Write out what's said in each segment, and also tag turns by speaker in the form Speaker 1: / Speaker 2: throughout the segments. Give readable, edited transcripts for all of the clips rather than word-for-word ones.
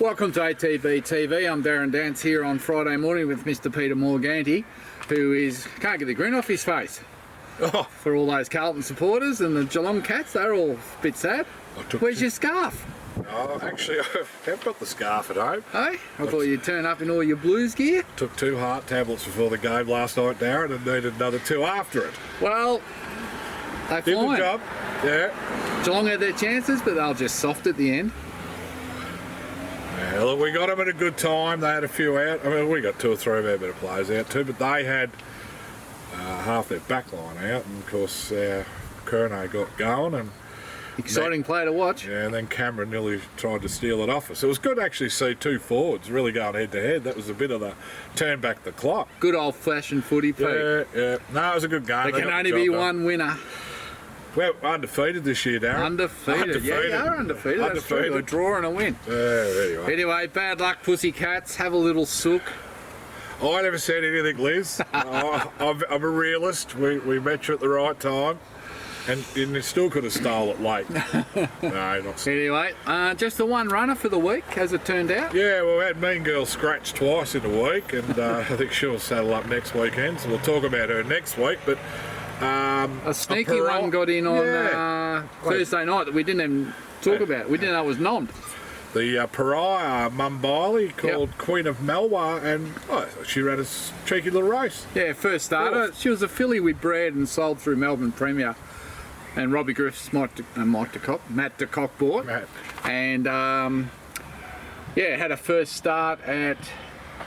Speaker 1: Welcome to ATB TV. I'm Darren Dance here on Friday morning with Mr. Peter Morganti, who can't get the grin off his face.
Speaker 2: Oh.
Speaker 1: For all those Carlton supporters and the Geelong Cats, they're all a bit sad. Where's your scarf?
Speaker 2: Oh, actually, I have got the scarf at home.
Speaker 1: Hey? I thought you'd turn up in all your Blues gear.
Speaker 2: Took 2 heart tablets before the game last night, Darren, and needed another 2 after it.
Speaker 1: Well, they
Speaker 2: Did the job, yeah.
Speaker 1: Geelong had their chances, but they were just soft at the end.
Speaker 2: Yeah, look, we got them at a good time. They had a few out. I mean, we got 2 or 3 of our better players out too, but they had half their back line out, and of course Kerno got going, and
Speaker 1: exciting play to watch.
Speaker 2: Yeah, and then Cameron nearly tried to steal it off us. It was good to actually see 2 forwards really going head to head. That was a bit of the turn back the clock.
Speaker 1: Good old fashioned footy, Pete.
Speaker 2: Yeah. No, it was a good game.
Speaker 1: There can only be one winner.
Speaker 2: We're undefeated this year, Darren.
Speaker 1: Undefeated. Yeah, you are undefeated. That's true. A draw and a win. Anyway, bad luck, Pussycats. Have a little sook.
Speaker 2: I never said anything, Liz. I'm a realist. We met you at the right time. And you still could have stole it late. No, not so.
Speaker 1: Anyway, just the one runner for the week, as it turned out.
Speaker 2: Yeah, well, we had Mean Girl scratched twice in a week, and I think she'll saddle up next weekend, so we'll talk about her next week. But
Speaker 1: a sneaky one got in on Thursday night that we didn't even talk about. We didn't know it was nommed.
Speaker 2: The pariah Mumbai called Queen of Malwa, and she ran a cheeky little race.
Speaker 1: Yeah, first starter. She was a filly we bred and sold through Melbourne Premier. And Robbie Griffiths, Matt de Kock bought. And had a first start at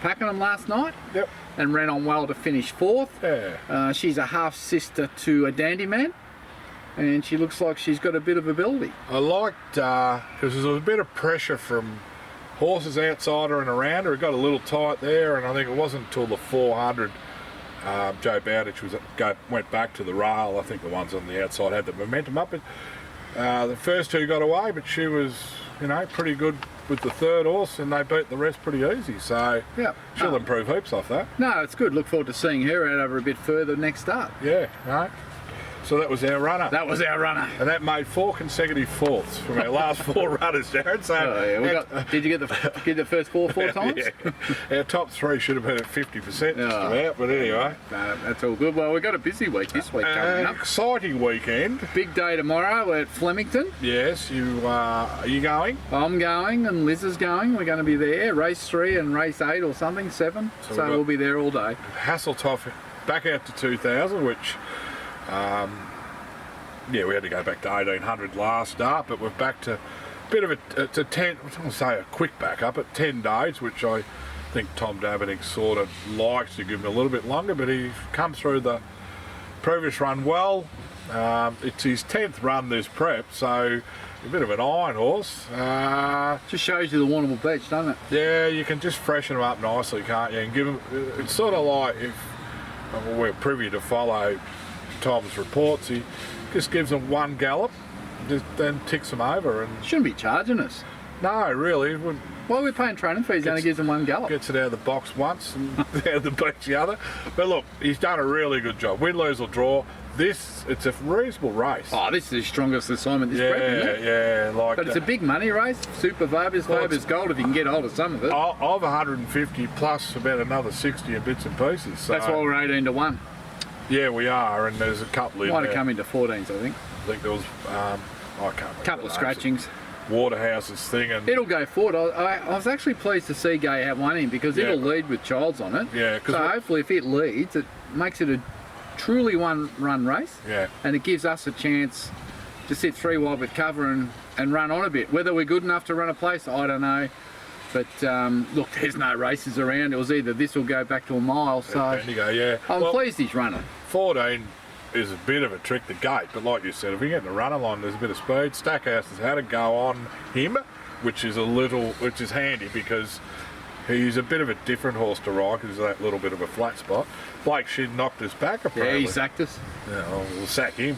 Speaker 1: Pakenham last night.
Speaker 2: Yep.
Speaker 1: And ran on well to finish 4th.
Speaker 2: Yeah.
Speaker 1: She's a half sister to a Dandy Man, and she looks like she's got a bit of ability.
Speaker 2: I liked because there was a bit of pressure from horses outside her and around her. It got a little tight there, and I think it wasn't until the 400 Joe Bowditch went back to the rail. I think the ones on the outside had the momentum up. But the first 2 got away, but she was, pretty good with the 3rd horse, and they beat the rest pretty easy. So she'll improve heaps off that.
Speaker 1: No, it's good. Look forward to seeing her out over a bit further next start.
Speaker 2: Yeah, right. So that was our runner.
Speaker 1: That was our runner.
Speaker 2: And that made 4 consecutive 4ths from our last 4 runners, Darren. So
Speaker 1: did you get the first 4 times?
Speaker 2: Yeah. Our top 3 should have been at 50% just about, but anyway.
Speaker 1: No, that's all good. Well, we've got a busy week this week coming up.
Speaker 2: Exciting weekend.
Speaker 1: Big day tomorrow. We're at Flemington.
Speaker 2: Yes, are you going?
Speaker 1: I'm going, and Liz is going. We're going to be there. Race 3 and race 8 or something, 7. So we'll be there all day.
Speaker 2: Hasseltoff back out to 2000, which... we had to go back to 1800 last start, but we're back to a bit of a 10. I don't want to say a quick back up at 10 days, which I think Tom Davenink sort of likes to give him a little bit longer, but he's come through the previous run well. It's his 10th run this prep, so a bit of an iron horse.
Speaker 1: Just shows you the Warrnambool Beach, doesn't it?
Speaker 2: Yeah, you can just freshen him up nicely, can't you? And give him. It's sort of like if we're privy to follow Tom's reports, he just gives them 1 gallop, then ticks them over, and
Speaker 1: shouldn't be charging us.
Speaker 2: No, really.
Speaker 1: Well, we're paying training fees. He only gives them 1 gallop.
Speaker 2: Gets it out of the box once and out of the beach the other. But look, he's done a really good job. Win, lose or draw. It's a reasonable race.
Speaker 1: Oh, this is the strongest assignment this prep, isn't it?
Speaker 2: Yeah,
Speaker 1: but it's a big money race. Super Vobers Gold, if you can get hold of some of it.
Speaker 2: Of 150 plus about another 60 in bits and pieces. So.
Speaker 1: That's why we're 18 to 1.
Speaker 2: Yeah, we are, and there's a couple in there.
Speaker 1: Might have come into 14s, I think.
Speaker 2: I think there was, I can't remember.
Speaker 1: Couple of scratchings.
Speaker 2: Waterhouse's thing. And
Speaker 1: it'll go forward. I was actually pleased to see Gay have one in because it'll lead with Childs on it.
Speaker 2: Yeah.
Speaker 1: So hopefully if it leads, it makes it a truly one-run race.
Speaker 2: Yeah.
Speaker 1: And it gives us a chance to sit 3 wide with cover and run on a bit. Whether we're good enough to run a place, I don't know. But look, there's no races around. It was either this or go back to a mile. So I'm pleased he's running.
Speaker 2: 14 is a bit of a trick to gate, but like you said, if we get in the run along, there's a bit of speed. Stackhouse has had a go on him, which is handy because he's a bit of a different horse to ride because there's that little bit of a flat spot. Blake Shinn knocked us back apparently.
Speaker 1: Yeah, he sacked us.
Speaker 2: Yeah, we'll sack him.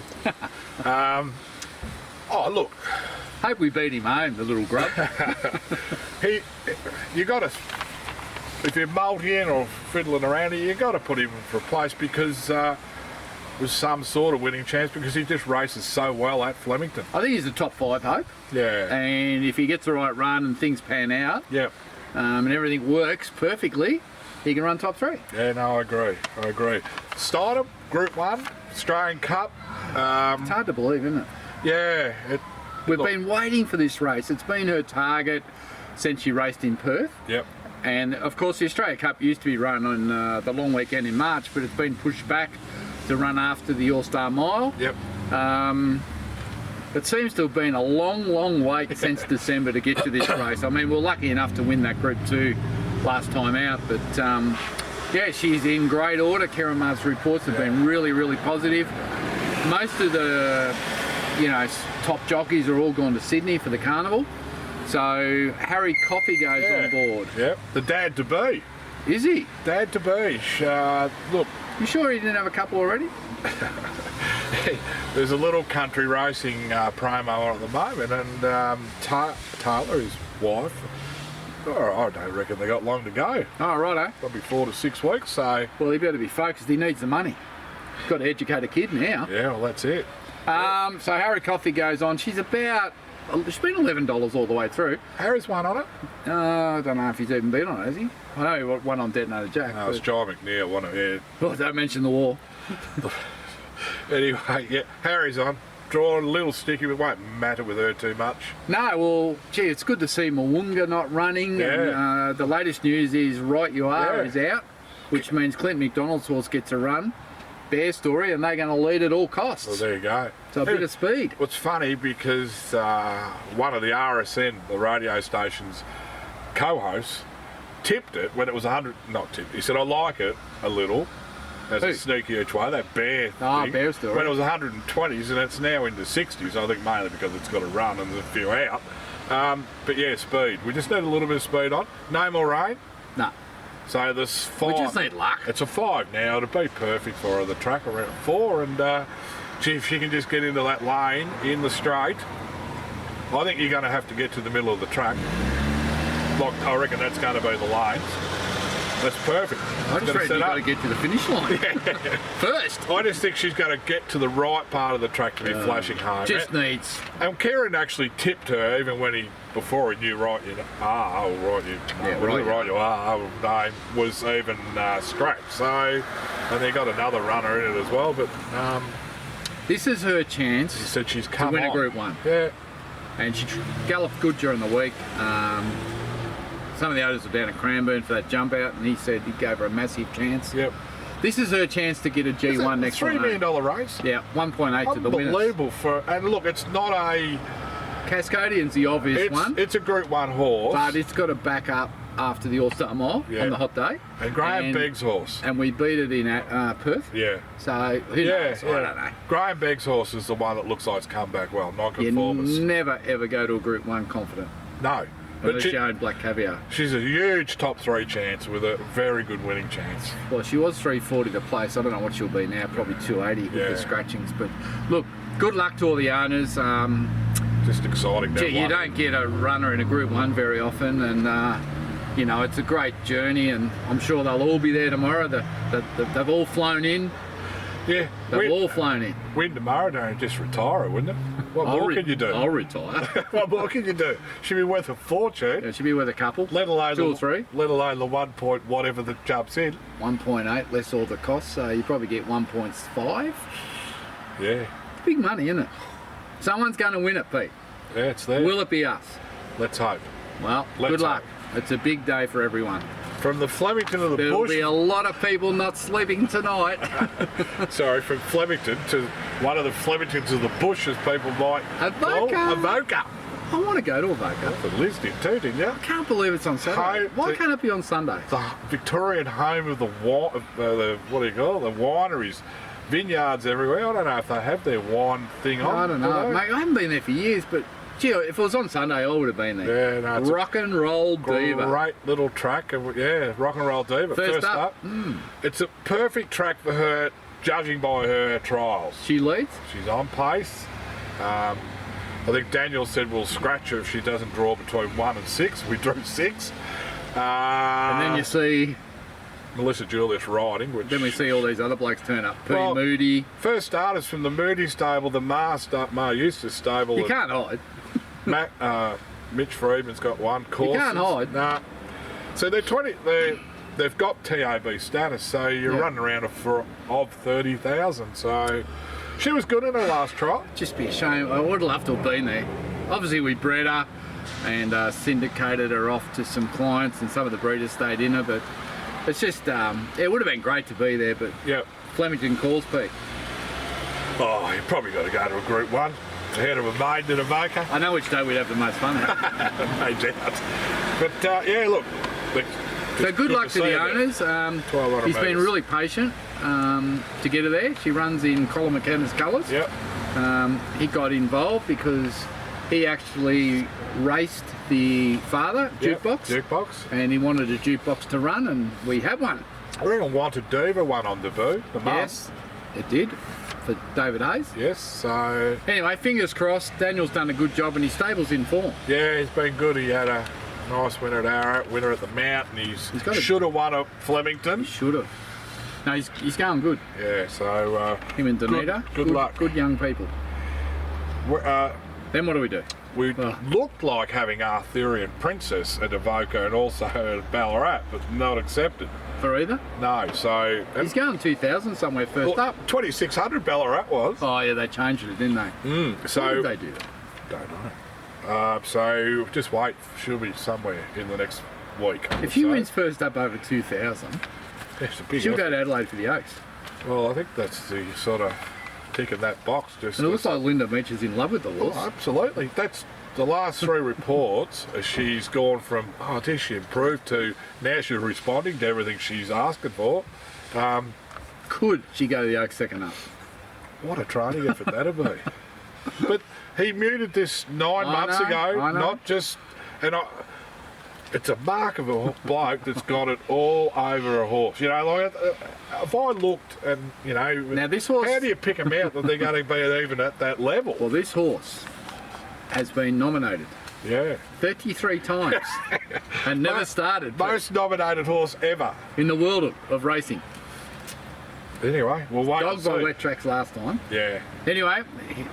Speaker 2: Look.
Speaker 1: Hope we beat him home, the little grub.
Speaker 2: You got to, if you're multying or fiddling around, you got to put him for a place because with some sort of winning chance because he just races so well at Flemington.
Speaker 1: I think he's a top 5 hope.
Speaker 2: Yeah.
Speaker 1: And if he gets the right run and things pan out,
Speaker 2: Yep.
Speaker 1: And everything works perfectly, he can run top 3.
Speaker 2: Yeah, no, I agree. Stardom, Group 1, Australian Cup.
Speaker 1: It's hard to believe, isn't it?
Speaker 2: Yeah.
Speaker 1: We've been waiting for this race. It's been her target since she raced in Perth.
Speaker 2: Yep.
Speaker 1: And of course the Australia Cup used to be run on the long weekend in March, but it's been pushed back to run after the All-Star Mile.
Speaker 2: Yep.
Speaker 1: It seems to have been a long wait since December to get to this race. I mean, we're lucky enough to win that Group 2 last time out, but yeah, she's in great order. Keramar's reports have been really positive. Most of the, top jockeys are all gone to Sydney for the carnival. So Harry Coffey goes on board.
Speaker 2: Yep. The dad to be.
Speaker 1: Is he?
Speaker 2: Dad to be. Look.
Speaker 1: You sure he didn't have a couple already?
Speaker 2: There's a little country racing promo on at the moment, and Taylor, his wife, I don't reckon they got long to go.
Speaker 1: Oh, righto.
Speaker 2: Probably 4 to 6 weeks, so...
Speaker 1: Well, he better be focused. He needs the money. Got to educate a kid now.
Speaker 2: Yeah, well, that's it.
Speaker 1: So Harry Coffey goes on. She's been $11 all the way through.
Speaker 2: Harry's won on it.
Speaker 1: I don't know if he's even been on it, has he? I know he won on Detonator Jack.
Speaker 2: No, it's Jai McNeil won it, yeah.
Speaker 1: Well, don't mention the war.
Speaker 2: Anyway, yeah, Harry's on. Draw a little sticky, but it won't matter with her too much.
Speaker 1: No, well, gee, it's good to see Moonga not running.
Speaker 2: Yeah.
Speaker 1: And, the latest news is Right You Are is out, which means Clint McDonald's horse gets a run. Bear Story, and they're going to lead at all costs.
Speaker 2: Well, there you go.
Speaker 1: So a bit of speed.
Speaker 2: What's funny, because one of the RSN, the radio station's co-hosts, tipped it when it was 100, not tipped, he said, I like it a little, as a sneaky each way, that Bear thing,
Speaker 1: Bear Story.
Speaker 2: when it was 120s, and it's now into 60s, I think mainly because it's got a run and there's a few out. But yeah, speed. We just need a little bit of speed on. No more rain.
Speaker 1: No.
Speaker 2: So this 5.
Speaker 1: We just need luck.
Speaker 2: It's a 5 now. It'd be perfect for her. The track around 4, and gee, if she can just get into that lane in the straight, I think you're going to have to get to the middle of the track. Like, I reckon that's going to be the lanes. That's perfect.
Speaker 1: I just reckon you've got to get to the finish line first.
Speaker 2: I just think she's going to get to the right part of the track to be flashing home.
Speaker 1: Just needs.
Speaker 2: And Kieran actually tipped her even when before he knew Right You Are, Right You Are name was even scrapped. So, and they got another runner in it as well. But
Speaker 1: This is her chance.
Speaker 2: she said she's
Speaker 1: to
Speaker 2: come
Speaker 1: win
Speaker 2: on.
Speaker 1: a Group 1.
Speaker 2: Yeah.
Speaker 1: And she galloped good during the week. Some of the others were down at Cranbourne for that jump out, and he said he gave her a massive chance.
Speaker 2: Yep.
Speaker 1: This is her chance to get a G1 next
Speaker 2: $3
Speaker 1: run.
Speaker 2: million race.
Speaker 1: Yeah, 1.8 to the winners.
Speaker 2: Unbelievable and look, it's not a.
Speaker 1: Cascadian's the obvious one,
Speaker 2: It's a Group 1 horse.
Speaker 1: but it's got to back up after the All-Star Mile on the hot day.
Speaker 2: And Graham Begg's horse.
Speaker 1: And we beat it in Perth.
Speaker 2: Yeah.
Speaker 1: So who knows? I don't know.
Speaker 2: Graham Begg's horse is the one that looks like it's come back well,
Speaker 1: You
Speaker 2: non-conformist.
Speaker 1: never ever go to a Group 1 confident.
Speaker 2: No.
Speaker 1: Unless you own Black Caviar.
Speaker 2: She's a huge top 3 chance with a very good winning chance.
Speaker 1: Well, she was 340 to place. I don't know what she'll be now, probably 280 with the scratchings. But look, good luck to all the owners.
Speaker 2: Just exciting.
Speaker 1: You don't get a runner in a Group 1 very often, and it's a great journey, and I'm sure they'll all be there tomorrow. They've all flown in.
Speaker 2: Yeah.
Speaker 1: They've all flown in.
Speaker 2: Win tomorrow, don't just retire, wouldn't it? What more can you do?
Speaker 1: I'll retire.
Speaker 2: What more can you do? Should be worth a fortune.
Speaker 1: It should be worth a couple.
Speaker 2: Let alone
Speaker 1: 2 or 3.
Speaker 2: Let alone the 1 point whatever that jumps in.
Speaker 1: 1.8 less all the costs, so you probably get 1.5.
Speaker 2: Yeah.
Speaker 1: It's big money, isn't it? Someone's going to win it, Pete.
Speaker 2: Yeah, it's there.
Speaker 1: Will it be us?
Speaker 2: Let's hope.
Speaker 1: Well, good luck. It's a big day for everyone.
Speaker 2: From the Flemington of the
Speaker 1: There'll
Speaker 2: bush.
Speaker 1: be a lot of people not sleeping tonight.
Speaker 2: Sorry, from Flemington to one of the Flemingtons of the bush, as people might.
Speaker 1: Avoca.
Speaker 2: Avoca.
Speaker 1: I want to go to Avoca.
Speaker 2: But Liz did too, didn't you?
Speaker 1: I can't believe it's on Saturday. Why can't it be on Sunday?
Speaker 2: The Victorian home of the what do you call it? The wineries, vineyards everywhere. I don't know if they have their wine thing on.
Speaker 1: I don't know, mate. I haven't been there for years, but gee, if it was on Sunday, I would have been there.
Speaker 2: Yeah, no, it's
Speaker 1: Rock and Roll Diva.
Speaker 2: Great little track. Rock and Roll Diva.
Speaker 1: First up.
Speaker 2: It's a perfect track for her, judging by her trials.
Speaker 1: She leads.
Speaker 2: She's on pace. I think Daniel said we'll scratch her if she doesn't draw between 1 and 6. We drew 6.
Speaker 1: And then you see
Speaker 2: Melissa Julius riding, which...
Speaker 1: Then we see all these other blokes turn up. P.
Speaker 2: Well,
Speaker 1: Moody.
Speaker 2: First starters from the Moody stable, the Ma Eustace stable.
Speaker 1: You can't hide.
Speaker 2: Mitch Friedman's got one course.
Speaker 1: You can't hide.
Speaker 2: Nah. So they've got TAB status, so you're running around of 30,000. So she was good in her last trot.
Speaker 1: Just be a shame. I would love to have been there. Obviously we bred her and syndicated her off to some clients, and some of the breeders stayed in her, but it's just, it would have been great to be there, but Flemington calls Pete.
Speaker 2: Oh, you probably got to go to a Group 1. Ahead of a maiden and a maker.
Speaker 1: I know which day we'd have the most fun at.
Speaker 2: No doubt. But yeah, look.
Speaker 1: So good luck to the owners. He's been really patient to get her there. She runs in Colin McKenna's colours.
Speaker 2: Yep.
Speaker 1: He got involved because he actually raced the father, Jukebox. And he wanted a Jukebox to run, and we had one.
Speaker 2: I reckon Wanted Diva won on debut.
Speaker 1: Yes, it did. For David Hayes.
Speaker 2: Yes, so...
Speaker 1: Anyway, fingers crossed. Daniel's done a good job and his stable's in form.
Speaker 2: Yeah, he's been good. He had a nice winner at Arrow, winner at the Mount, and he should have won at Flemington.
Speaker 1: He should have. No, he's going good.
Speaker 2: Yeah, so...
Speaker 1: him and Donita.
Speaker 2: Good luck.
Speaker 1: Good young people. Then what do we do?
Speaker 2: We looked like having Arthurian Princess at Avoca and also at Ballarat, but not accepted.
Speaker 1: For either?
Speaker 2: No, so...
Speaker 1: He's going 2,000 somewhere first up.
Speaker 2: 2,600 Ballarat was.
Speaker 1: Oh yeah, they changed it, didn't they?
Speaker 2: So...
Speaker 1: Why did they do that?
Speaker 2: Don't know. So just wait. She'll be somewhere in the next week.
Speaker 1: If she wins first up over 2,000, she'll go to Adelaide for the Oaks.
Speaker 2: Well, I think that's the sort of ticking that box. Just
Speaker 1: and it looks like Linda Mitch is in love with the horse.
Speaker 2: Oh, absolutely. That's the last 3 reports. She's gone from, oh, dear, she improved, to now she's responding to everything she's asking for.
Speaker 1: Could she go to the Oaks second up?
Speaker 2: What a training effort that'd be. But he muted this 9 months ago, not just... And it's a mark of a bloke that's got it all over a horse. You know, like, if I looked and, you know...
Speaker 1: Now this horse...
Speaker 2: How do you pick them out that they're going to be even at that level?
Speaker 1: Well, this horse has been nominated 33 times and never started.
Speaker 2: Most nominated horse ever.
Speaker 1: In the world of racing.
Speaker 2: Anyway, we'll wait and see.
Speaker 1: Dogged by wet tracks last time.
Speaker 2: Yeah.
Speaker 1: Anyway,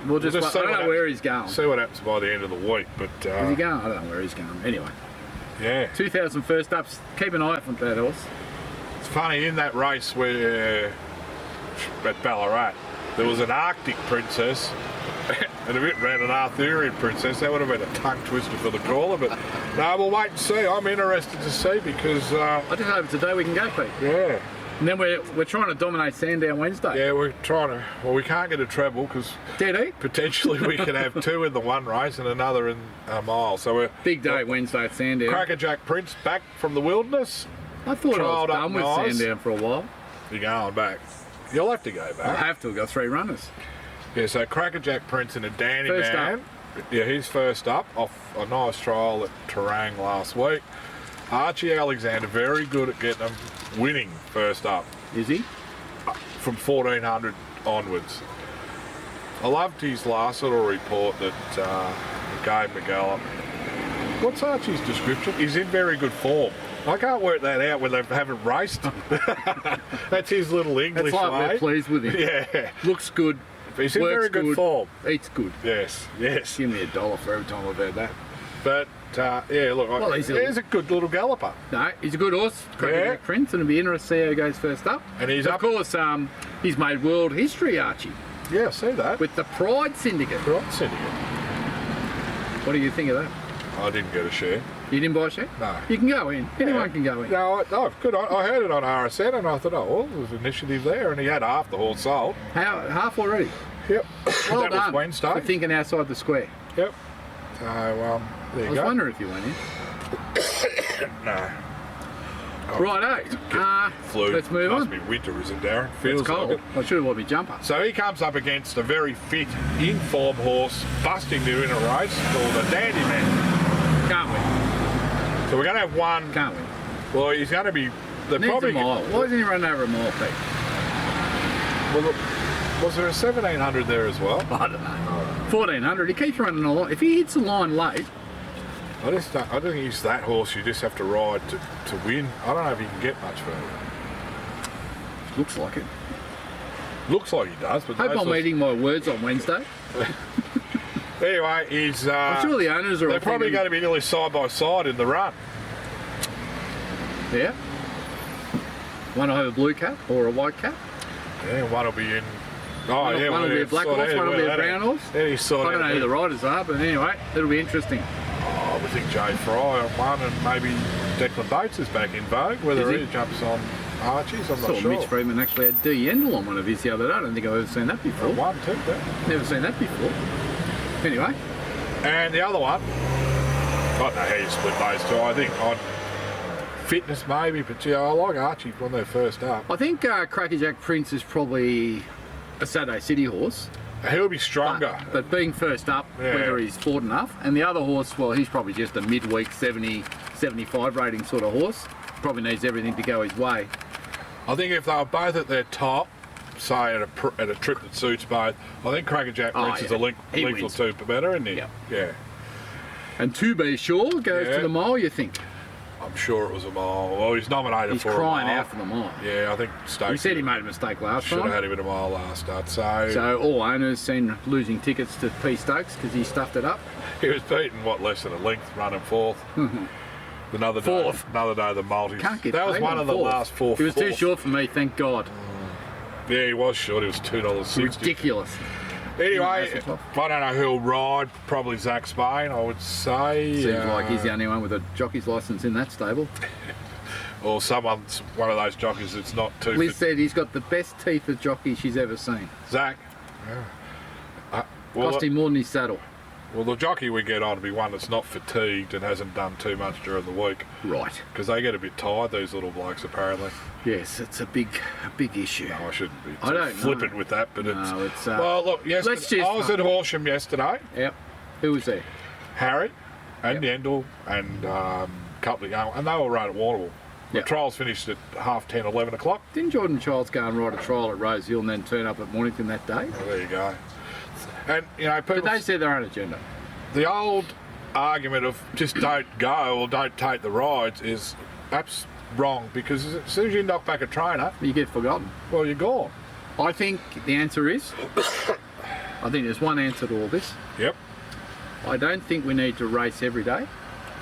Speaker 1: we'll just I don't know where he's going.
Speaker 2: See what happens by the end of the week. But
Speaker 1: is he going? I don't know where he's going. Anyway.
Speaker 2: Yeah.
Speaker 1: 2,000 first ups. Keep an eye out for that horse.
Speaker 2: It's funny, in that race where at Ballarat, there was an Arctic Princess and if it ran an Arthurian Princess, that would have been a tongue twister for the caller. But no, we'll wait and see. I'm interested to see because...
Speaker 1: I just hope today we can go, Pete.
Speaker 2: Yeah.
Speaker 1: And then we're trying to dominate Sandown Wednesday.
Speaker 2: Yeah, we're trying to... Well, we can't get a treble because potentially we could have 2 in the one race and another in a mile. So we're...
Speaker 1: Big day Wednesday at Sandown.
Speaker 2: Crackerjack Prince back from the wilderness.
Speaker 1: I thought I was done with Sandown for a while.
Speaker 2: You're going back. You'll have to go back.
Speaker 1: I have to. We've got 3 runners.
Speaker 2: Yeah, so Crackerjack Prince and a Danny Man. Yeah, he's first up off a nice trial at Terang last week. Archie Alexander, very good at getting them winning first up.
Speaker 1: Is he?
Speaker 2: From 1,400 onwards. I loved his last little report that gave McGallop. What's Archie's description? He's in very good form. I can't work that out when they haven't raced. That's his little English
Speaker 1: way. It's like we're pleased with him.
Speaker 2: Yeah.
Speaker 1: Looks good.
Speaker 2: He's in very good form.
Speaker 1: Eats good.
Speaker 2: Yes, yes.
Speaker 1: Give me $1 for every time I've heard that.
Speaker 2: But, yeah, look, he's a good little galloper.
Speaker 1: No, he's a good horse, Crackerjack Prince, and it'll be interesting to see how he goes first up.
Speaker 2: And he's
Speaker 1: of course, he's made world history, Archie.
Speaker 2: Yeah, I see that.
Speaker 1: With the Pride Syndicate.
Speaker 2: Pride Syndicate.
Speaker 1: What do you think of that?
Speaker 2: I didn't get a share.
Speaker 1: You didn't buy a share?
Speaker 2: No.
Speaker 1: You can go in. Anyone can go in.
Speaker 2: No, good. I heard it on RSN and I thought, oh, well, there's an initiative there, and he had half the horse sold.
Speaker 1: Half already?
Speaker 2: Yep.
Speaker 1: Well
Speaker 2: that
Speaker 1: done.
Speaker 2: was Wednesday.
Speaker 1: For thinking outside the square.
Speaker 2: Yep. So, there you go.
Speaker 1: I was wondering if you went in.
Speaker 2: No.
Speaker 1: Righto.
Speaker 2: Flu.
Speaker 1: Let's move on.
Speaker 2: Must be winter, is it, Darren? Feels
Speaker 1: it's cold.
Speaker 2: like it.
Speaker 1: I should have worn my jumper.
Speaker 2: So he comes up against a very fit, in-form horse, busting to win a race called a Dandy Man.
Speaker 1: Can't we?
Speaker 2: So we're going to have one.
Speaker 1: Can't we?
Speaker 2: Well, he's going to be...
Speaker 1: Needs a mile. Why isn't he running over a mile, Pete?
Speaker 2: Well, look, was there a 1,700 there as well?
Speaker 1: I don't know. 1,400. He keeps running a line. If he hits the line late...
Speaker 2: I don't think he's that horse you just have to ride to win. I don't know if you can get much further.
Speaker 1: Looks like it.
Speaker 2: Looks like he does, but
Speaker 1: Hope I'm eating my words on Wednesday.
Speaker 2: Anyway, he's.
Speaker 1: I'm sure the owners are.
Speaker 2: They're probably going to be nearly side by side in the run.
Speaker 1: Yeah. One will have a blue cap or a white cap.
Speaker 2: Yeah, one will be in. Oh,
Speaker 1: One will be a black horse, one will be a brown horse.
Speaker 2: Yeah, he's
Speaker 1: I don't know who the riders are, but anyway, it'll be interesting.
Speaker 2: I would think Jay Fry on one, and maybe Declan Bates is back in vogue. Whether he jumps on Archie's, I'm not sure.
Speaker 1: Mitch Freeman actually had D. Yendall on one of his the other day. I don't think I've ever seen that before.
Speaker 2: One, too, yeah.
Speaker 1: Never seen that before. Anyway.
Speaker 2: And the other one, I don't know how you split those two. I think on fitness maybe, but yeah, I like Archie when they're first up.
Speaker 1: I think Crackerjack Prince is probably a Saturday City horse.
Speaker 2: He'll be stronger.
Speaker 1: But being first up, whether he's forward enough. And the other horse, well, he's probably just a midweek 70, 75 rating sort of horse. Probably needs everything to go his way.
Speaker 2: I think if they were both at their top, say at a trip that suits both, I think Crackerjack Prince is a length or two better, isn't he?
Speaker 1: Yep.
Speaker 2: Yeah.
Speaker 1: And To Be Sure goes to the mile, you think?
Speaker 2: I'm sure it was a mile. Well, he's nominated for a mile.
Speaker 1: He's crying out for the mile.
Speaker 2: Yeah, I think Stokes.
Speaker 1: He said he made a mistake last time.
Speaker 2: Should have had him in a mile last start. So
Speaker 1: all owners send losing tickets to P. Stokes because he stuffed it up.
Speaker 2: He was beaten, less than a length, running fourth. Another day, the multis. That was one of the last four.
Speaker 1: He was too short for me, thank God.
Speaker 2: Yeah, he was short. He was $2.60.
Speaker 1: Ridiculous.
Speaker 2: Anyway, I don't know who'll ride. Probably Zach Spain, I would say.
Speaker 1: Seems like he's the only one with a jockey's licence in that stable.
Speaker 2: Or one of those jockeys that's not too.
Speaker 1: Liz said he's got the best teeth of jockey she's ever seen.
Speaker 2: Zach. Yeah.
Speaker 1: Cost him more than his saddle.
Speaker 2: Well, the jockey we get on to be one that's not fatigued and hasn't done too much during the week.
Speaker 1: Right.
Speaker 2: Because they get a bit tired, these little blokes, apparently.
Speaker 1: Yes, it's a big issue.
Speaker 2: No, I shouldn't be
Speaker 1: flippant
Speaker 2: with that, but
Speaker 1: it's...
Speaker 2: well, look, I was at Horsham yesterday.
Speaker 1: Yep. Who was there?
Speaker 2: Harry and Yendall and a couple of young, and they all rode at Warrnambool. The trials finished at 10:30, 11 o'clock.
Speaker 1: Didn't Jordan Childs go and ride a trial at Rose Hill and then turn up at Mornington that day?
Speaker 2: Well, there you go. And, people...
Speaker 1: But they said their own agenda.
Speaker 2: The old argument of just don't go or don't take the rides is perhaps wrong, because as soon as you knock back a trainer...
Speaker 1: You get forgotten.
Speaker 2: Well, you're gone.
Speaker 1: I think the answer is... I think there's one answer to all this.
Speaker 2: Yep.
Speaker 1: I don't think we need to race every day.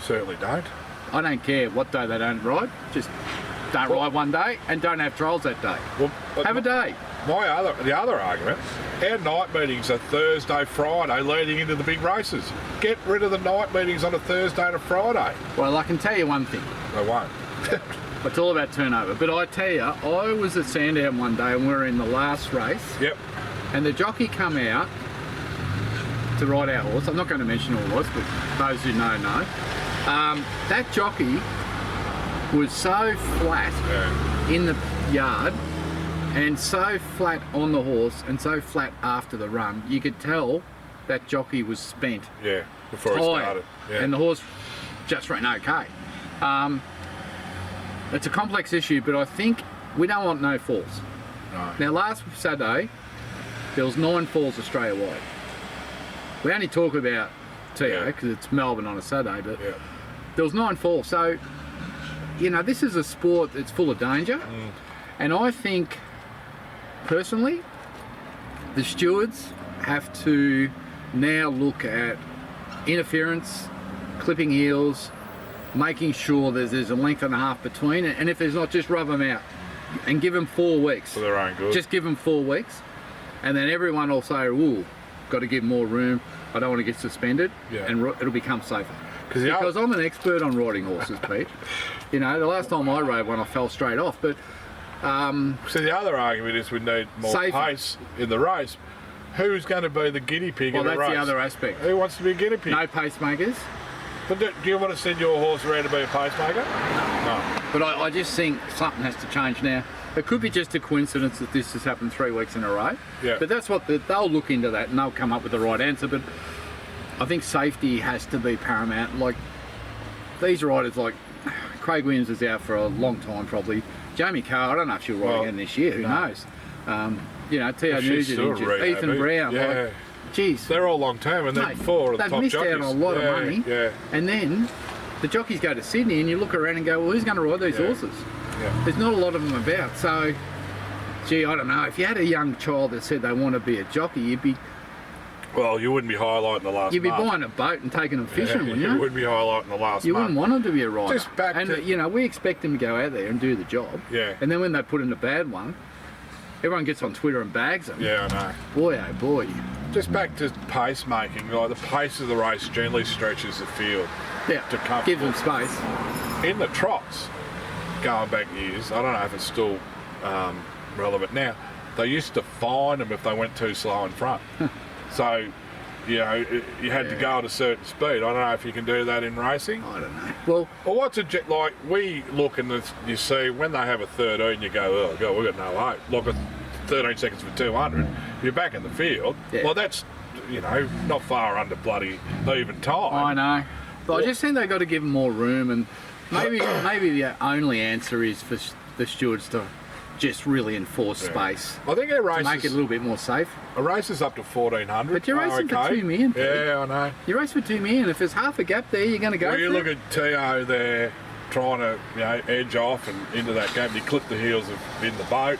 Speaker 2: Certainly don't.
Speaker 1: I don't care what day they don't ride. Just don't ride one day and don't have trials that day. Well, have a day.
Speaker 2: The other argument, our night meetings are Thursday, Friday, leading into the big races. Get rid of the night meetings on a Thursday and a Friday.
Speaker 1: Well, I can tell you one thing.
Speaker 2: They won't.
Speaker 1: It's all about turnover. But I tell you, I was at Sandown one day and we were in the last race.
Speaker 2: Yep.
Speaker 1: And the jockey come out to ride our horse. I'm not going to mention who it was, but those who know. That jockey was so flat in the yard and so flat on the horse and so flat after the run, you could tell that jockey was spent.
Speaker 2: Yeah, before he started. Yeah.
Speaker 1: And the horse just ran okay. It's a complex issue, but I think we don't want no falls.
Speaker 2: No.
Speaker 1: Now, last Saturday, there was 9 falls Australia-wide. We only talk about TO because it's Melbourne on a Saturday, but there was 9 falls. So, this is a sport that's full of danger. And I think, personally, the stewards have to now look at interference, clipping heels, making sure there's a length and a half between it, and if there's not, just rub them out and give them 4 weeks.
Speaker 2: For their own good.
Speaker 1: Just give them 4 weeks, and then everyone will say, ooh, got to give more room, I don't want to get suspended, and it'll become safer. Because I'm an expert on riding horses, Pete. The last time I rode one, I fell straight off, but...
Speaker 2: so the other argument is we need more pace in the race. Who's going to be the guinea pig in the race?
Speaker 1: Well, that's the other aspect.
Speaker 2: Who wants to be a guinea pig?
Speaker 1: No pacemakers.
Speaker 2: But do you want to send your horse around to be a pacemaker? No.
Speaker 1: But I just think something has to change now. It could be just a coincidence that this has happened 3 weeks in a row.
Speaker 2: Yeah.
Speaker 1: But that's what they'll look into that and they'll come up with the right answer. But I think safety has to be paramount. Like these riders, like Craig Williams is out for a long time probably. Jamie Carr, I don't know if she'll ride again this year. Who knows? T.O. Nugent injured. Ethan Brown.
Speaker 2: Yeah.
Speaker 1: Geez.
Speaker 2: They're all long term, and then 4 of the top
Speaker 1: jockeys. They've missed out on a lot of money.
Speaker 2: Yeah.
Speaker 1: And then the jockeys go to Sydney and you look around and go, well, who's going to ride these horses?
Speaker 2: Yeah.
Speaker 1: There's not a lot of them about. So, gee, I don't know, if you had a young child that said they want to be a jockey, you'd be
Speaker 2: wouldn't be highlighting the last
Speaker 1: You'd be
Speaker 2: month.
Speaker 1: buying a boat and taking them fishing, wouldn't you?
Speaker 2: You wouldn't be highlighting the last
Speaker 1: You
Speaker 2: month.
Speaker 1: wouldn't want them to be a rider.
Speaker 2: Just back
Speaker 1: and,
Speaker 2: to-
Speaker 1: you know, we expect them to go out there and do the job.
Speaker 2: Yeah.
Speaker 1: And then when they put in a bad one, everyone gets on Twitter and bags them.
Speaker 2: Yeah, I know.
Speaker 1: Boy, oh boy.
Speaker 2: Just back to pace making, like the pace of the race generally stretches the field.
Speaker 1: Yeah,
Speaker 2: To comfortable.
Speaker 1: give them space.
Speaker 2: In the trots, going back years, I don't know if it's still relevant now, they used to fine them if they went too slow in front. So, you know, you had to go at a certain speed. I don't know if you can do that in racing.
Speaker 1: I don't know. Well,
Speaker 2: Well, what's a jet like? We look and you see when they have a 13, you go, oh god, we've got no hope. Like a 13 seconds for 200, you're back in the field.
Speaker 1: Yeah.
Speaker 2: Well, that's, you know, not far under bloody even time.
Speaker 1: I know. But I just think they've got to give them more room, and maybe the only answer is for the stewards to just really enforce space.
Speaker 2: I think our
Speaker 1: To
Speaker 2: race
Speaker 1: make it a little bit more safe.
Speaker 2: a race is up to 1400.
Speaker 1: But you're racing for 2 million, Pete.
Speaker 2: Yeah, I know.
Speaker 1: You race for 2 million. If there's half a gap there, you're going to go
Speaker 2: Well, you
Speaker 1: for
Speaker 2: look
Speaker 1: it.
Speaker 2: at T.O. there trying to, you know, edge off and into that gap. He clipped the heels in the boat,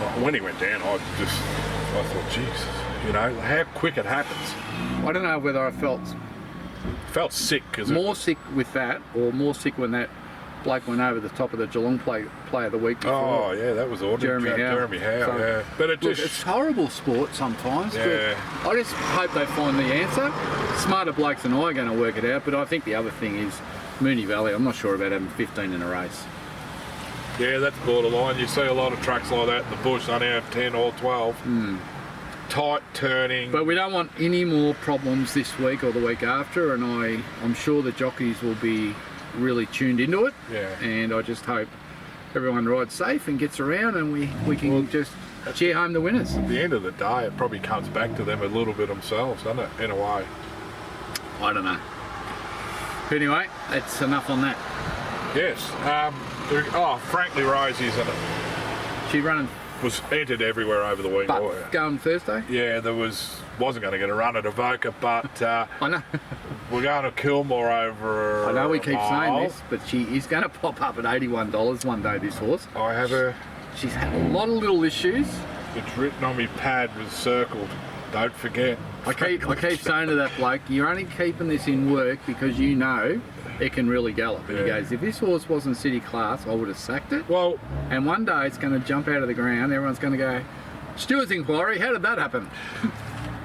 Speaker 2: and when he went down, I thought, Jesus, you know, how quick it happens.
Speaker 1: I don't know whether I felt
Speaker 2: Felt sick because
Speaker 1: more sick with that, or more sick when that bloke went over the top of the Geelong play of the week before.
Speaker 2: Oh yeah, that was ordinary. Jeremy Howe.
Speaker 1: So,
Speaker 2: Yeah, but it
Speaker 1: Look,
Speaker 2: just
Speaker 1: it's horrible sport sometimes.
Speaker 2: Yeah.
Speaker 1: But I just hope they find the answer. Smarter blokes than I are going to work it out. But I think the other thing is Moonee Valley. I'm not sure about having 15 in a race.
Speaker 2: yeah, that's borderline. You see a lot of tracks like that in the bush. They only have 10 or 12. Tight turning.
Speaker 1: But we don't want any more problems this week or the week after. And I'm sure the jockeys will be really tuned into it.
Speaker 2: Yeah.
Speaker 1: And I just hope everyone rides safe and gets around, and we can just cheer home the winners.
Speaker 2: At the end of the day, it probably comes back to them a little bit themselves, doesn't it? In a way.
Speaker 1: I don't know. Anyway, that's enough on that.
Speaker 2: Yes. Frankly, Rosie's in it.
Speaker 1: She running
Speaker 2: Was entered everywhere over the week.
Speaker 1: but going Thursday.
Speaker 2: Yeah, wasn't going to get a run at Avoca, but
Speaker 1: I know.
Speaker 2: we're going to Kilmore over.
Speaker 1: I know we keep
Speaker 2: a
Speaker 1: saying
Speaker 2: mile.
Speaker 1: this, but she is going to pop up at $81 one day, this horse.
Speaker 2: I have her.
Speaker 1: She's had a lot of little issues.
Speaker 2: It's written on my pad with circled. Don't forget.
Speaker 1: I keep saying to that bloke, you're only keeping this in work because you know it can really gallop. And he
Speaker 2: Yeah.
Speaker 1: goes, if this horse wasn't city class, I would have sacked it.
Speaker 2: Well,
Speaker 1: And one day it's going to jump out of the ground. Everyone's going to go, Stewart's inquiry, how did that happen?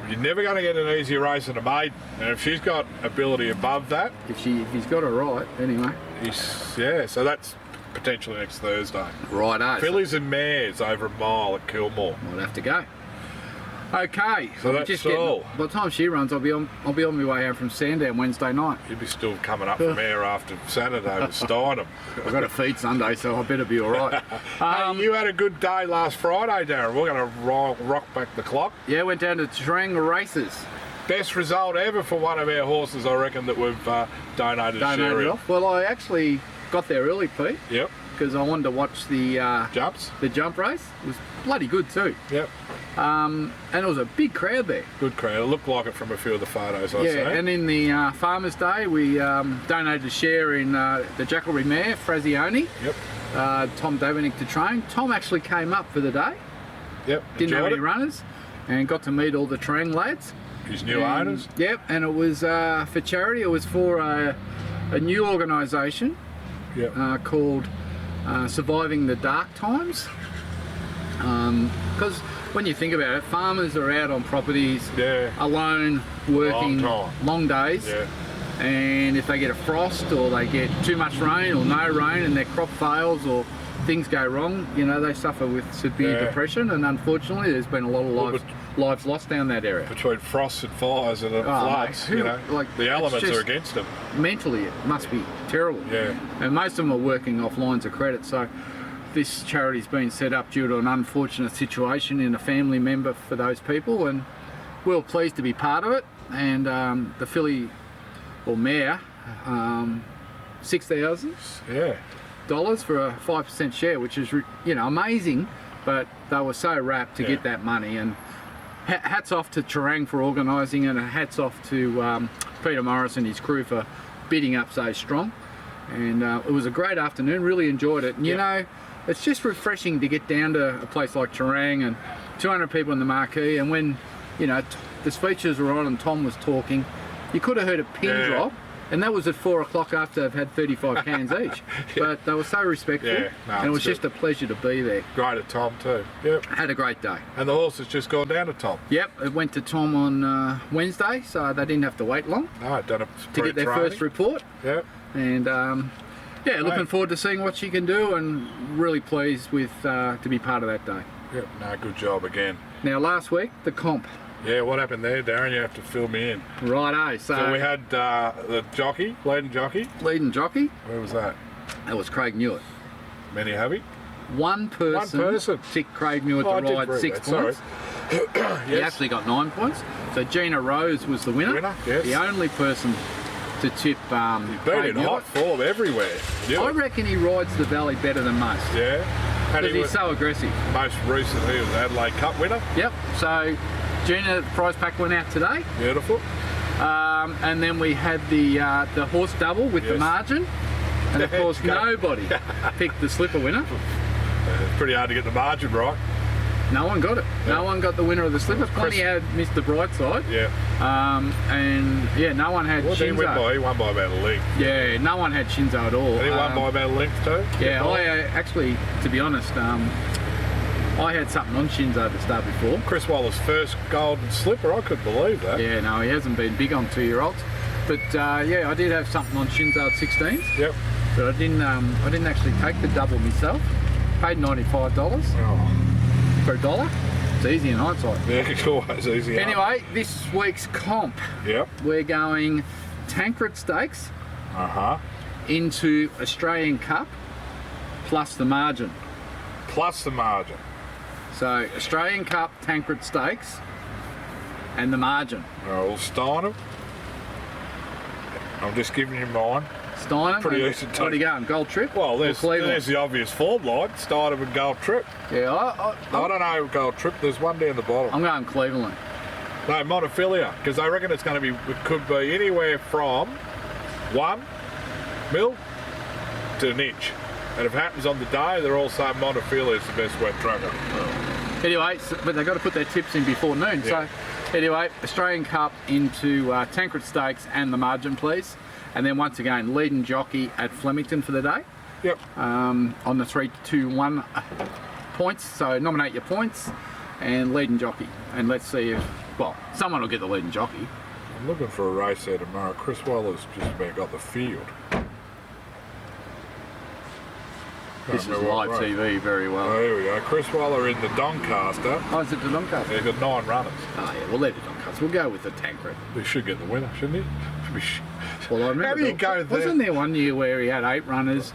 Speaker 2: you're never going to get an easy race in a maiden, and if she's got ability above that,
Speaker 1: If he's got her right, anyway.
Speaker 2: so that's potentially next Thursday.
Speaker 1: Righto.
Speaker 2: Fillies and mares over a mile at Kilmore.
Speaker 1: Might have to go. Okay.
Speaker 2: So
Speaker 1: I'm
Speaker 2: that's
Speaker 1: just getting,
Speaker 2: all.
Speaker 1: by the time she runs, I'll be on my way home from Sandown Wednesday night.
Speaker 2: You'll be still coming up from air after Saturday with Steinem.
Speaker 1: I've got a feed Sunday, so I better be all right.
Speaker 2: Hey, you had a good day last Friday, Darren. We're going to rock back the clock.
Speaker 1: Yeah, went down to Trang Races.
Speaker 2: Best result ever for one of our horses, I reckon, that we've donated
Speaker 1: Donated
Speaker 2: Sherry.
Speaker 1: off. Well, I actually got there early, Pete,
Speaker 2: Yep.
Speaker 1: because I wanted to watch the
Speaker 2: Jumps.
Speaker 1: jump race. It was bloody good too.
Speaker 2: Yep.
Speaker 1: And it was a big crowd there.
Speaker 2: Good crowd. It looked like it from a few of the photos I
Speaker 1: Yeah,
Speaker 2: saw.
Speaker 1: and in the Farmers' Day, we donated a share in the Jackalry mare, Frazioni.
Speaker 2: Yep.
Speaker 1: Tom Davinick to train. Tom actually came up for the day.
Speaker 2: Yep.
Speaker 1: Didn't have
Speaker 2: Enjoyed
Speaker 1: any runners, and got to meet all the Trang lads.
Speaker 2: His new owners.
Speaker 1: Yep, and it was for charity. It was for a new organisation
Speaker 2: Yep.
Speaker 1: called Surviving the Dark Times. Because when you think about it, farmers are out on properties
Speaker 2: Yeah.
Speaker 1: alone, working
Speaker 2: Long time.
Speaker 1: long days.
Speaker 2: Yeah.
Speaker 1: And if they get a frost or they get too much rain or no rain and their crop fails or things go wrong, you know, they suffer with severe
Speaker 2: Yeah.
Speaker 1: depression, and unfortunately there's been a lot of lives lost down that area.
Speaker 2: Between frosts and fires and floods,
Speaker 1: mate,
Speaker 2: you know,
Speaker 1: like,
Speaker 2: the
Speaker 1: it's
Speaker 2: elements
Speaker 1: just-
Speaker 2: are against them.
Speaker 1: Mentally it must be terrible.
Speaker 2: Yeah.
Speaker 1: And most of them are working off lines of credit, so this charity's been set up due to an unfortunate situation in a family member for those people, and we're pleased to be part of it. And the filly or mare, $6,000
Speaker 2: Yeah.
Speaker 1: for a 5% share, which is, you know, amazing. But they were so rapt to get that money, and hats off to Trang for organising, and hats off to Peter Morris and his crew for bidding up so strong. And it was a great afternoon. Really enjoyed it. And you know, it's just refreshing to get down to a place like Terang and 200 people in the marquee, and when, you know, the speeches were on and Tom was talking, you could have heard a pin drop, and that was at 4 o'clock after they've had 35 cans each. But they were so respectful, and it was just a pleasure to be there.
Speaker 2: Great at Tom too. Yep.
Speaker 1: Had a great day.
Speaker 2: And the horse has just gone down to Tom.
Speaker 1: Yep, it went to Tom on Wednesday, so they didn't have to wait long.
Speaker 2: No, done a
Speaker 1: to get their first report.
Speaker 2: Yep.
Speaker 1: And yeah, looking forward to seeing what she can do, and really pleased with to be part of that day.
Speaker 2: Yep. No, good job again.
Speaker 1: Now last week, the comp.
Speaker 2: Yeah, what happened there, Darren? You have to fill me in.
Speaker 1: Righto.
Speaker 2: So we had the jockey, leading jockey.
Speaker 1: Leading jockey.
Speaker 2: Where was that?
Speaker 1: That was Craig Newitt.
Speaker 2: Many heavy?
Speaker 1: One person ticked Craig Newitt to ride 6 points.
Speaker 2: Yes.
Speaker 1: He actually got 9 points. So Gina Rose was the winner.
Speaker 2: Yes.
Speaker 1: The only person to tip
Speaker 2: He beat
Speaker 1: Craig
Speaker 2: in hot
Speaker 1: Newitt.
Speaker 2: form everywhere.
Speaker 1: I reckon he rides the Valley better than most.
Speaker 2: Yeah. And
Speaker 1: Because he's so aggressive.
Speaker 2: most recently he was Adelaide Cup winner.
Speaker 1: Yep. So Gina, the prize pack went out today.
Speaker 2: Beautiful.
Speaker 1: And then we had the horse double with the margin. And of course nobody picked the slipper winner.
Speaker 2: It's pretty hard to get the margin right.
Speaker 1: No one got it. No one got the winner of the slipper. Plenty had missed the bright side.
Speaker 2: Yeah.
Speaker 1: And yeah, no one had
Speaker 2: What did he win by?
Speaker 1: Shinzo.
Speaker 2: He won by about a length.
Speaker 1: Yeah, no one had Shinzo at all.
Speaker 2: And he won by about a length too?
Speaker 1: Yeah, I actually, to be honest, I had something on Shinzo to start before.
Speaker 2: Chris Waller's first golden slipper, I couldn't believe that.
Speaker 1: Yeah, no, he hasn't been big on 2-year-olds. But yeah, I did have something on Shinzo at 16s.
Speaker 2: Yep.
Speaker 1: But I didn't actually take the double myself. Paid $95 for a dollar. It's easy in hindsight.
Speaker 2: Yeah, it's always easy.
Speaker 1: Anyway, this week's comp,
Speaker 2: Yep.
Speaker 1: we're going Tancred Stakes into Australian Cup plus the margin.
Speaker 2: Plus the margin.
Speaker 1: So Australian Cup, Tancred Stakes, and the margin.
Speaker 2: Well, Steinem. I'm just giving you mine.
Speaker 1: Steinem.
Speaker 2: Pretty
Speaker 1: and
Speaker 2: easy to
Speaker 1: what are you going? Gold Trip?
Speaker 2: Well, there's
Speaker 1: Cleveland?
Speaker 2: the obvious form line. Steinem and Gold Trip.
Speaker 1: Yeah,
Speaker 2: I don't know Gold Trip. There's one down the bottom.
Speaker 1: I'm going Cleveland.
Speaker 2: No, Montefilia, because I reckon it's going to be, it could be anywhere from 1 mil to an inch. And if it happens on the day, they're all saying Montefilia is the best wet tracker.
Speaker 1: Anyway, but they've got to put their tips in before noon.
Speaker 2: Yeah.
Speaker 1: So anyway, Australian Cup into Tancred Stakes and the margin, please. And then once again, leading jockey at Flemington for the day.
Speaker 2: Yep.
Speaker 1: On the 3-2-1 points. So nominate your points and leading jockey. And let's see if, well, someone will get the leading jockey.
Speaker 2: I'm looking for a race there tomorrow. Chris Waller's just about got the field.
Speaker 1: This is live TV very well.
Speaker 2: Oh, here we go. Chris Waller in the Doncaster.
Speaker 1: Oh, is it the Doncaster?
Speaker 2: He's got 9 runners.
Speaker 1: Oh yeah, we'll let the Doncaster. We'll go with the Tancred.
Speaker 2: He should get the winner, shouldn't he?
Speaker 1: Well, I remember.
Speaker 2: How do you go there?
Speaker 1: Wasn't there one year where he had 8 runners,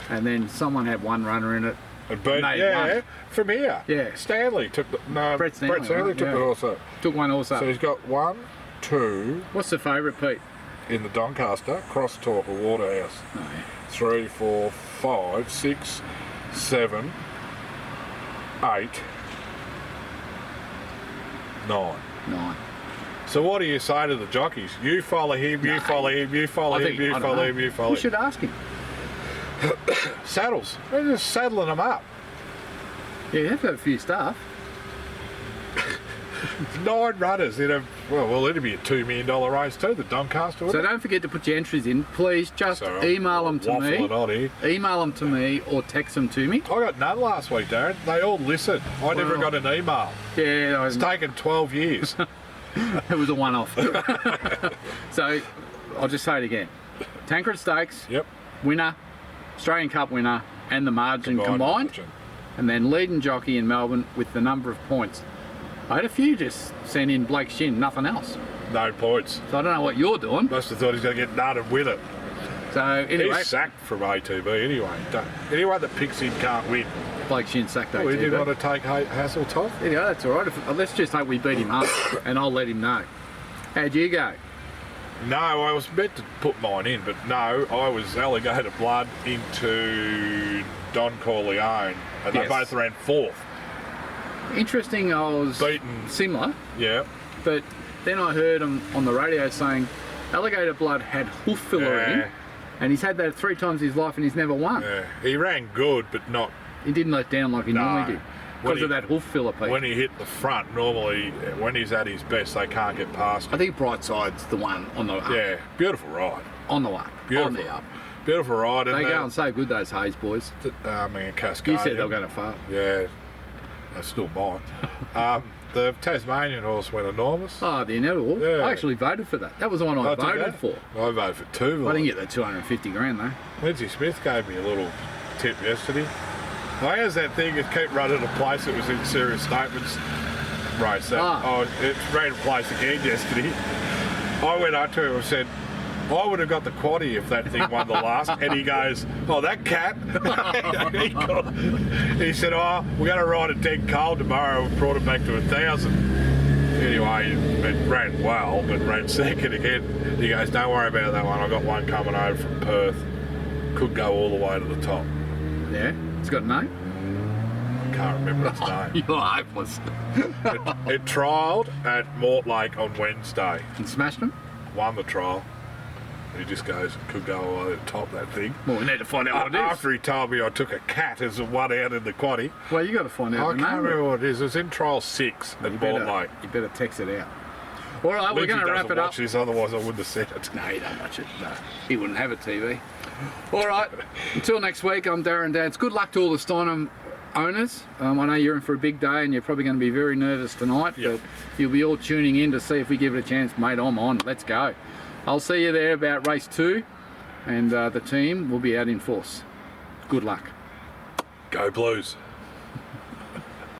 Speaker 1: and then someone had 1 runner in it?
Speaker 2: But
Speaker 1: Made
Speaker 2: yeah,
Speaker 1: one.
Speaker 2: from here.
Speaker 1: Yeah.
Speaker 2: Stanley took the
Speaker 1: Brett Stanley,
Speaker 2: took
Speaker 1: right,
Speaker 2: the
Speaker 1: yeah.
Speaker 2: horse up.
Speaker 1: Took one also.
Speaker 2: So he's got 1, 2
Speaker 1: What's the favourite, Pete?
Speaker 2: in the Doncaster, Crosstalk or Waterhouse.
Speaker 1: Oh, yeah.
Speaker 2: 3, 4, 5, 6, 7, 8, 9.
Speaker 1: 9.
Speaker 2: So what do you say to the jockeys? You follow him, you follow him, you follow him, you follow him, you follow
Speaker 1: We
Speaker 2: him.
Speaker 1: should ask him.
Speaker 2: Saddles. They're just saddling them up.
Speaker 1: Yeah, you have to have a few staff.
Speaker 2: 9 runners in a, well, it'd be a $2 million race too, the Doncaster.
Speaker 1: So
Speaker 2: wouldn't it?
Speaker 1: don't forget to put your entries in. Please just
Speaker 2: Sorry,
Speaker 1: email them to me.
Speaker 2: waffling on here.
Speaker 1: Email them to me or text them to me.
Speaker 2: I got none last week, Darren. They all listened. I never
Speaker 1: Well,
Speaker 2: got an email.
Speaker 1: Yeah,
Speaker 2: It's taken 12 years.
Speaker 1: it was a one-off. So I'll just say it again. Tancred Stakes,
Speaker 2: Yep.
Speaker 1: winner, Australian Cup winner, and the margin combined.
Speaker 2: Margin.
Speaker 1: And then leading jockey in Melbourne with the number of points. I had a few just sent in Blake Shin, nothing else.
Speaker 2: No points.
Speaker 1: So I don't know what you're doing.
Speaker 2: Must have thought he's going to get none and win it.
Speaker 1: So anyway,
Speaker 2: He's sacked from ATB anyway. Anyone that picks him can't win.
Speaker 1: Blake Shin sacked
Speaker 2: We didn't
Speaker 1: ATB.
Speaker 2: want to take Hasseltoff.
Speaker 1: Anyway, that's all right. Let's just hope we beat him up, and I'll let him know. How'd you go?
Speaker 2: No, I was meant to put mine in, but no, I was Alligator Blood into Don Corleone, and they
Speaker 1: Yes.
Speaker 2: both ran 4th.
Speaker 1: Interesting, I was
Speaker 2: Beaten.
Speaker 1: similar,
Speaker 2: Yeah.
Speaker 1: but then I heard him on the radio saying Alligator Blood had hoof filler in,
Speaker 2: Yeah.
Speaker 1: and he's had that 3 times in his life and he's never won.
Speaker 2: Yeah. He ran good, but not
Speaker 1: He didn't let down like he normally did.
Speaker 2: When
Speaker 1: Because of that hoof filler piece.
Speaker 2: When he hit the front, normally, when he's at his best, they can't get past him.
Speaker 1: I think Brightside's the one on the up.
Speaker 2: Yeah, beautiful ride.
Speaker 1: On the up.
Speaker 2: Beautiful.
Speaker 1: On the up.
Speaker 2: Beautiful ride.
Speaker 1: They go and so good, those Hayes boys.
Speaker 2: I mean, Cascade.
Speaker 1: You said they were going to fail.
Speaker 2: Yeah, they still might. The Tasmanian horse went enormous.
Speaker 1: Oh, the inevitable.
Speaker 2: Yeah.
Speaker 1: I actually voted for that. That was the one I voted for.
Speaker 2: I voted for two.
Speaker 1: I didn't get the 250 grand though.
Speaker 2: Lindsay Smith gave me a little tip yesterday. I has that thing that kept running a place that was in serious statements race. It ran a place again yesterday. I went up to him and said, I would have got the quaddie if that thing won the last. And he goes, oh, that cat. He said, oh, we're going to ride a dead cold tomorrow. We brought it back to 1,000. Anyway, it ran well, but ran second again. He goes, don't worry about that one. I got one coming over from Perth. Could go all the way to the top.
Speaker 1: Yeah? It's got a name?
Speaker 2: I can't remember its name.
Speaker 1: You're hopeless.
Speaker 2: It trialled at Mortlake on Wednesday.
Speaker 1: And smashed him?
Speaker 2: Won the trial. He just goes, could go all the way to the top, that thing.
Speaker 1: Well, we need to find out what it is.
Speaker 2: After he told me I took a cat as a one out in the quaddie.
Speaker 1: Well, you got to find out
Speaker 2: I
Speaker 1: the name.
Speaker 2: can't remember what it is. It was in trial 6 at Mortlake.
Speaker 1: You better text it out. All right, we're going to wrap it up.
Speaker 2: Watch this, otherwise I wouldn't have said it.
Speaker 1: No, he don't watch it. No, he wouldn't have a TV. All right, until next week, I'm Darren Dance. Good luck to all the Steinem owners. I know you're in for a big day and you're probably going to be very nervous tonight, but you'll be all tuning in to see if we give it a chance. Mate, I'm on. Let's go. I'll see you there about race 2, and the team will be out in force. Good luck.
Speaker 2: Go Blues.